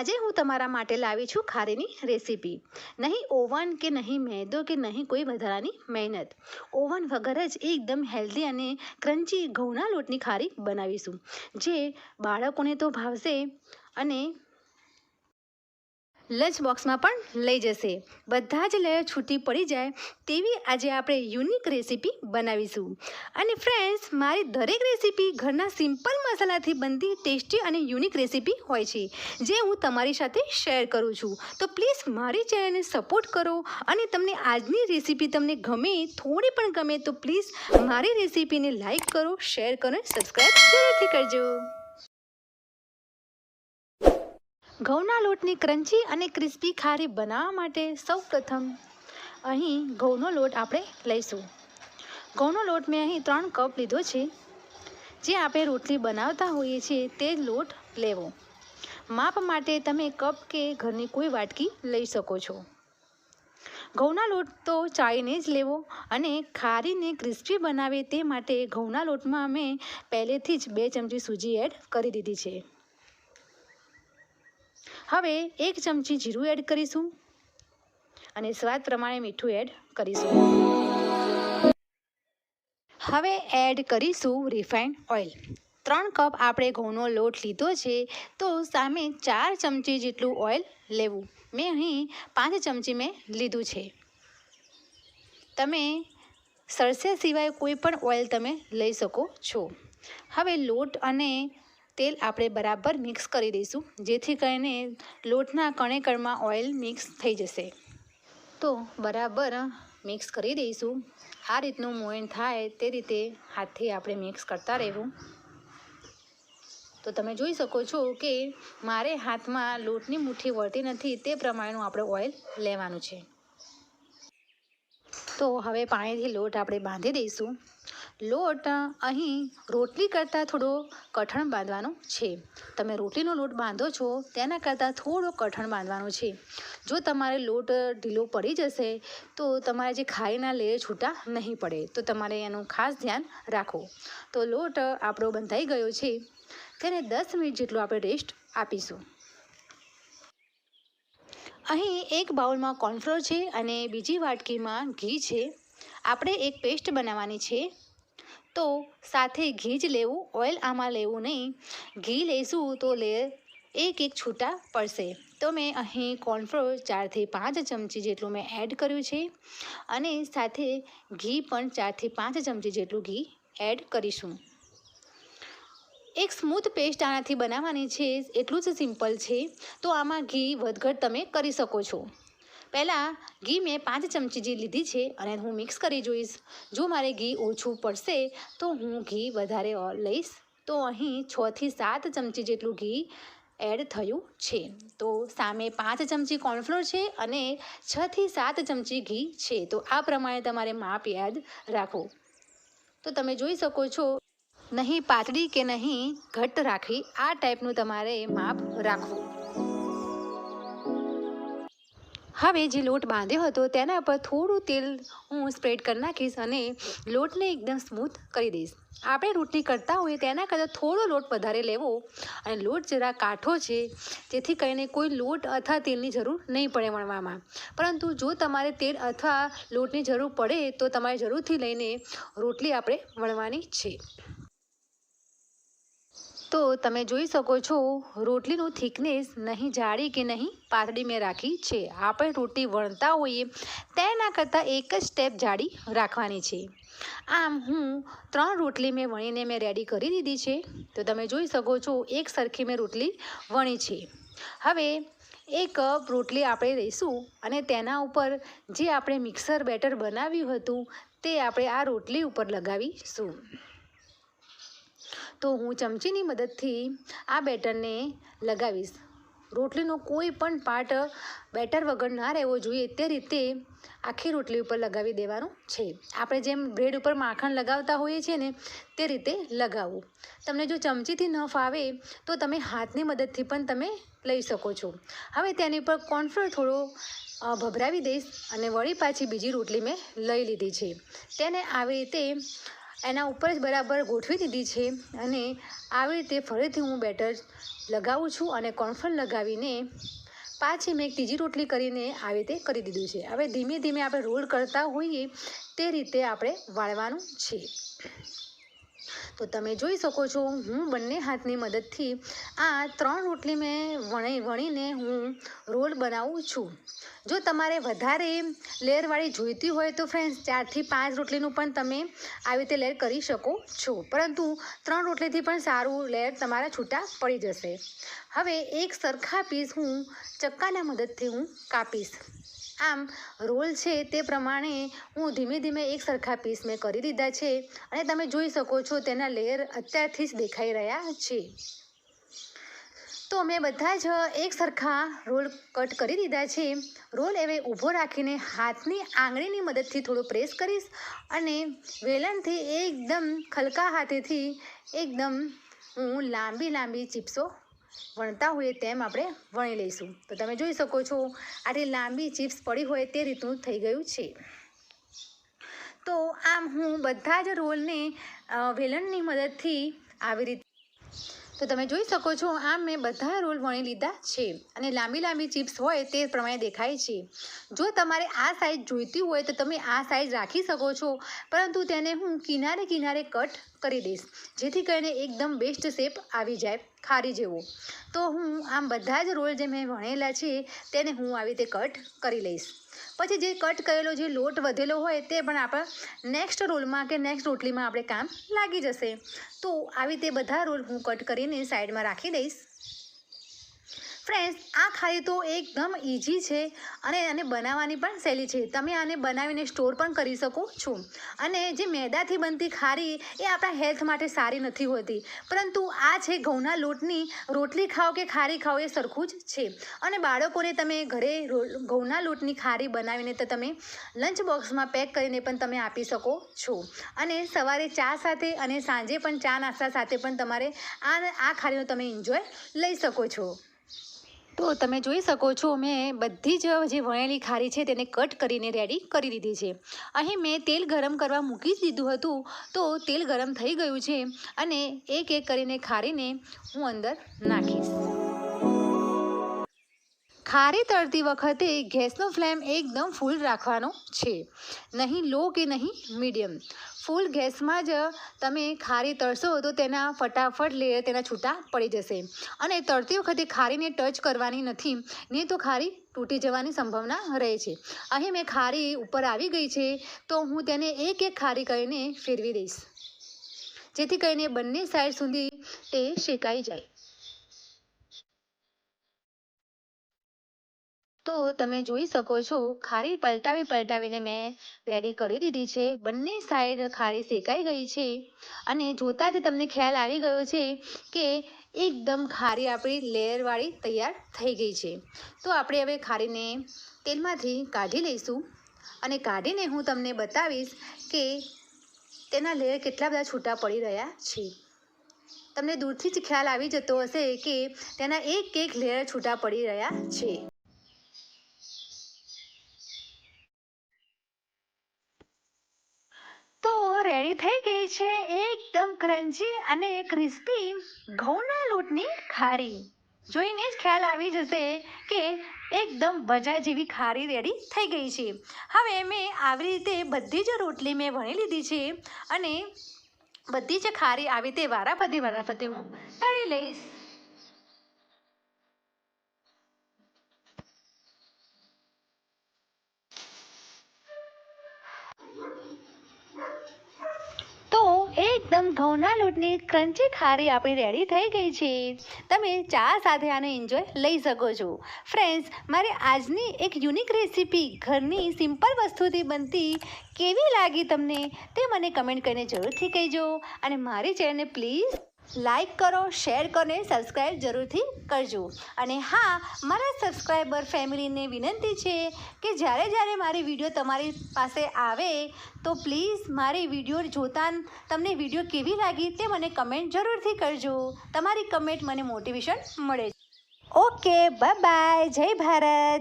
આજે હું તમારા માટે લાવી છું ખારીની રેસીપી। નહીં ઓવન કે નહીં મેદો કે નહીં કોઈ વધારાની મહેનત, ઓવન વગર જ એકદમ હેલ્ધી અને ક્રન્ચી ઘઉંના લોટની ખારી બનાવીશું, જે બાળકોને તો ભાવશે અને લંચ બોક્સમાં પણ લઈ જશે। બધા જ લેયર છૂટી પડી જાય તેવી આજે આપણે યુનિક રેસીપી બનાવીશું। અને ફ્રેન્ડ્સ, મારી દરેક રેસીપી ઘરના સિમ્પલ મસાલાથી બનતી ટેસ્ટી અને યુનિક રેસીપી હોય છે, જે હું તમારી સાથે શેર કરું છું। તો પ્લીઝ મારી ચેનલને સપોર્ટ કરો અને તમને આજની રેસીપી તમને ગમે, થોડી પણ ગમે તો પ્લીઝ મારી રેસીપીને લાઈક કરો, શેર કરો અને સબસ્ક્રાઈબ જરૂરથી કરજો। ઘઉંના લોટની ક્રન્ચી અને ક્રિસ્પી ખારી બનાવવા માટે સૌપ્રથમ અહીં ઘઉંનો લોટ આપણે લઈશું। ઘઉંનો લોટ મેં અહીં 3 કપ લીધો છે। જે આપણે રોટલી બનાવતા હોઈએ છીએ તે લોટ લેવો। માપ માટે તમે કપ કે ઘરની કોઈ વાટકી લઈ શકો છો। ઘઉંના લોટ તો ચાળીને જ લેવો અને ખારીને ક્રિસ્પી બનાવે તે માટે ઘઉંના લોટમાં મેં પહેલેથી જ 2 ચમચી સૂજી એડ કરી દીધી છે। હવે 1 ચમચી જીરું એડ કરીશું અને સ્વાદ પ્રમાણે મીઠું એડ કરીશું। હવે એડ કરીશું રિફાઇન્ડ ઓઇલ। 3 કપ આપણે ઘઉંનો લોટ લીધો છે તો સામે 4 ચમચી જેટલું ઓઇલ લેવું। મેં અહીં 5 ચમચી લીધું છે। તમે સરસે સિવાય કોઈ પણ ઓઇલ તમે લઈ શકો છો। હવે લોટ અને તેલ આપણે બરાબર મિક્સ કરી દઈશું, જેથી કરીને લોટના કણે કણમાં ઓઇલ મિક્સ થઈ જશે। તો બરાબર મિક્સ કરી દઈશું। આ રીતનું મોયણ થાય તે રીતે હાથથી આપણે મિક્સ કરતા રહેવું। તો તમે જોઈ શકો છો કે મારે હાથમાં લોટની મુઠ્ઠી વળતી નથી, તે પ્રમાણેનું આપણે ઓઇલ લેવાનું છે। તો હવે પાણીથી લોટ આપણે બાંધી દઈશું। લોટ અહીં રોટલી કરતાં થોડો કઠણ બાંધવાનો છે। તમે રોટલીનો લોટ બાંધો છો તેના કરતાં થોડો કઠણ બાંધવાનો છે। જો તમારે લોટ ઢીલો પડી જશે તો તમારે જે ખારીના લેયર છૂટા નહીં પડે, તો તમારે એનું ખાસ ધ્યાન રાખો। તો લોટ આપણો બંધાઈ ગયો છે, તેને 10 મિનિટ જેટલો આપણે રેસ્ટ આપીશું। અહીં એક બાઉલમાં કોર્નફ્લોર છે અને બીજી વાટકીમાં ઘી છે। આપણે એક પેસ્ટ બનાવવાની છે, તો સાથે ઘી જ લેવું, ઓઇલ આમાં લેવું નહીં। ઘી લઈશું તો લેયર એક છૂટા પડશે। તો મેં અહીં કોર્નફ્લોર 4 થી 5 ચમચી જેટલું મેં એડ કર્યું છે અને સાથે ઘી પણ 4 થી 5 ચમચી જેટલું ઘી એડ કરીશું। એક સ્મૂથ પેસ્ટ આનાથી બનાવવાની છે, એટલું જ સિમ્પલ છે। તો આમાં ઘી વધઘટ તમે કરી શકો છો। પહેલાં ઘી મેં 5 ચમચી જે લીધી છે અને હું મિક્સ કરી જોઈશ। જો મારે ઘી ઓછું પડશે તો હું ઘી વધારે લઈશ। તો અહીં 6 થી 7 ચમચી જેટલું ઘી એડ થયું છે। તો સામે 5 ચમચી કોર્નફ્લોર છે અને 6 થી 7 ચમચી ઘી છે। તો આ પ્રમાણે તમારે માપ યાદ રાખો। તો તમે જોઈ શકો છો, નહીં પાતળી કે નહીં ઘટ્ટ રાખવી, આ ટાઈપનું તમારે માપ રાખવું। હવે જે લોટ બાંધ્યો હતો તેના પર થોડું તેલ હું સ્પ્રેડ કરી નાખીશ અને લોટને એકદમ સ્મૂથ કરી દઈશ। આપણે રોટલી કરતા હોઈએ તેના કરતાં થોડો લોટ વધારે લેવો અને લોટ જરા કાઠો છે, જેથી કરીને કોઈ લોટ અથવા તેલની જરૂર નહીં પડે વણવામાં। પરંતુ જો તમારે તેલ અથવા લોટની જરૂર પડે તો તમારે જરૂરથી લઈને રોટલી આપણે વણવાની છે। તો તમે જોઈ શકો છો, રોટલીનું થિકનેસ નહીં જાડી કે નહીં પાતળી મેં રાખી છે। આપણે રોટલી વણતા હોઈએ તેના કરતાં એક જ સ્ટેપ જાડી રાખવાની છે। આમ હું 3 રોટલી મેં વણીને મેં રેડી કરી દીધી છે। તો તમે જોઈ શકો છો, એક સરખી મેં રોટલી વણી છે। હવે 1 કપ રોટલી આપણે લઈશું અને તેના ઉપર જે આપણે મિક્સર બેટર બનાવ્યું હતું તે આપણે આ રોટલી ઉપર લગાવીશું। તો હું ચમચીની મદદથી આ બેટરને લગાવીશ। રોટલીનો કોઈ પણ પાર્ટ બેટર વગર ના રહેવો જોઈએ, તે રીતે આખી રોટલી ઉપર લગાવી દેવાનું છે। આપણે જેમ બ્રેડ ઉપર માખણ લગાવતા હોઈએ છીએ ને તે રીતે લગાવવું। તમને જો ચમચીથી ન ફાવે તો તમે હાથની મદદથી પણ તમે લઈ શકો છો। હવે તેની પર કોર્નફ્લોર થોડો ભભરાવી દઈશ અને વળી પાછી બીજી રોટલી મેં લઈ લીધી છે। તેને આવી રીતે એના ઉપર જ બરાબર ગોઠવી દીધી છે અને આવી રીતે ફરીથી હું બેટર લગાવું છું અને કોર્નફ્લોર લગાવીને પાછી મેં એક ત્રીજી રોટલી કરીને આવી રીતે કરી દીધું છે. હવે ધીમે ધીમે આપણે રોલ કરતા હોઈએ તે રીતે આપણે વાળવાનું છે. તો તમે જોઈ શકો છો હું બંને હાથની મદદથી આ 3 રોટલી મેં વણીને હું રોલ બનાવું છું. જો તમારે વધારે લેયરવાળી જોઈતી હોય તો ફ્રેન્ડ્સ 4 થી 5 રોટલીનું પણ તમે આવી રીતે લેયર કરી શકો છો, પરંતુ 3 રોટલીથી પણ સારું લેયર તમારા છૂટા પડી જશે. હવે એક સરખા પીસ હું ચક્કાના મદદથી હું કાપીશ. આમ રોલ છે તે પ્રમાણે હું ધીમે ધીમે એક સરખા પીસ મેં કરી દીધા છે અને તમે જોઈ શકો છો તેના લેયર અત્યારથી જ દેખાઈ રહ્યા છે. તો મેં બધા જ એક સરખા રોલ કટ કરી દીધા છે. રોલ હવે ઊભો રાખીને હાથની આંગળીની મદદથી થોડું પ્રેસ કરીશ અને વેલણથી એકદમ ખલકા હાથેથી એકદમ હું લાંબી ચીપ્સો વણતા હોઈએ તેમ આપણે વણી લઈશું. તો તમે જોઈ શકો છો આટલી લાંબી ચિપ્સ પડી હોય તે રીતનું થઈ ગયું છે. તો આમ હું બધા જ રોલને વેલણની મદદથી આવી રીતે તો તમે જોઈ શકો છો આમ મેં બધા રોલ વણી લીધા છે અને લાંબી ચિપ્સ હોય તે પ્રમાણે દેખાય છે. જો તમારે આ સાઈઝ જોઈતી હોય તો તમે આ સાઈઝ રાખી શકો છો, પરંતુ તેને હું કિનારે કટ કરી દઈશ જેથી કરીને એકદમ બેસ્ટ શેપ આવી જાય ખારી જેવો. તો હું આમ બધા જ રોલ જે મેં વણેલા છે તેને હું આવી રીતે કટ કરી લઈશ. પછી જે કટ કરેલો જે લોટ વધેલો હોય તે પણ આપણે નેક્સ્ટ રોલમાં કે નેક્સ્ટ રોટલીમાં આપણે કામ લાગી જશે. તો આવી રીતે બધા રોલ હું કટ કરીને સાઈડમાં રાખી દઈશ. ફ્રેન્ડ્સ, આ ખારી તો એકદમ ઇઝી છે અને આને બનાવવાની પણ સહેલી છે. તમે આને બનાવીને સ્ટોર પણ કરી શકો છો. અને જે મેદાથી બનતી ખારી એ આપણા હેલ્થ માટે સારી નથી હોતી, પરંતુ આ છે ઘઉંના લોટની રોટલી ખાઓ કે ખારી ખાઓ એ સરખું જ છે. અને બાળકોને તમે ઘરે ઘઉંના લોટની ખારી બનાવીને તો તમે લંચ બોક્સમાં પેક કરીને પણ તમે આપી શકો છો. અને સવારે ચા સાથે અને સાંજે પણ ચા નાસ્તા સાથે પણ તમારે આ ખારીનો તમે એન્જોય લઈ શકો છો. તો તમે જોઈ શકો છો મેં બધી જ જે વણેલી ખારી છે તેને કટ કરીને રેડી કરી દીધી છે. અહીં મેં તેલ ગરમ કરવા મૂકી જ દીધું હતું. તો તેલ ગરમ થઈ ગયું છે અને એક કરીને ખારીને હું અંદર નાખીશ. ખારી તળતી વખતે ગેસનો ફ્લેમ એકદમ ફૂલ રાખવાનો છે, નહીં લો કે નહીં મીડિયમ. ફૂલ ગેસમાં જ તમે ખારી તળશો તો તેના ફટાફટ લેયર તેના છૂટા પડી જશે. અને તળતી વખતે ખારીને ટચ કરવાની નથી, નહીં તો ખારી તૂટી જવાની સંભાવના રહે છે. અહીં મેં ખારી ઉપર આવી ગઈ છે તો હું તેને એક ખારી કરીને ફેરવી દઈશ, જેથી કરીને બંને સાઈડ સુધી તે શેકાઈ જાય. તો તમે જોઈ શકો છો ખારી પલટાવીને મેં રેડી કરી દીધી છે. બંને સાઈડ ખારી શેકાઈ ગઈ છે અને જોતાં જ તમને ખ્યાલ આવી ગયો છે કે એકદમ ખારી આપણી લેયરવાળી તૈયાર થઈ ગઈ છે. તો આપણે હવે ખારીને તેલમાંથી કાઢી લઈશું અને કાઢીને હું તમને બતાવીશ કે તેના લેયર કેટલા બધા છૂટા પડી રહ્યા છે. તમને દૂરથી જ ખ્યાલ આવી જતો હશે કે તેના એક લેયર છૂટા પડી રહ્યા છે. તો રેડી થઈ ગઈ છે એકદમ ક્રન્ચી અને ક્રિસ્પી ઘઉંના લોટની ખારી. જોઈને જ ખ્યાલ આવી જશે કે એકદમ બજાર જેવી ખારી રેડી થઈ ગઈ છે. હવે મેં આવી રીતે બધી જ રોટલી મેં વણી લીધી છે અને બધી જ ખારી આવી રીતે વારાફરતી હું તળી લઈશ. એકદમ ઘઉંના લોટની ક્રન્ચી ખારી આપણી રેડી થઈ ગઈ છે. તમે ચા સાથે આને એન્જોય લઈ શકો છો. ફ્રેન્ડ્સ, મારી આજની એક યુનિક રેસીપી ઘરની સિમ્પલ વસ્તુથી બનતી કેવી લાગી તમને તે મને કમેન્ટ કરીને જરૂરથી કહેજો. અને મારી ચેનલને પ્લીઝ લાઈક કરો, શેર કરો અને સબસ્ક્રાઈબ જરૂરથી કરજો. અને હા, મારા સબસ્ક્રાઈબર ફેમિલીને વિનંતી છે કે જ્યારે મારી વિડીયો તમારી પાસે આવે તો પ્લીઝ મારી વિડીયો જોતાં તમને વિડીયો કેવી લાગી તે મને કમેન્ટ જરૂરથી કરજો. તમારી કમેન્ટ મને મોટિવેશન મળે. ઓકે, બાય, જય ભારત.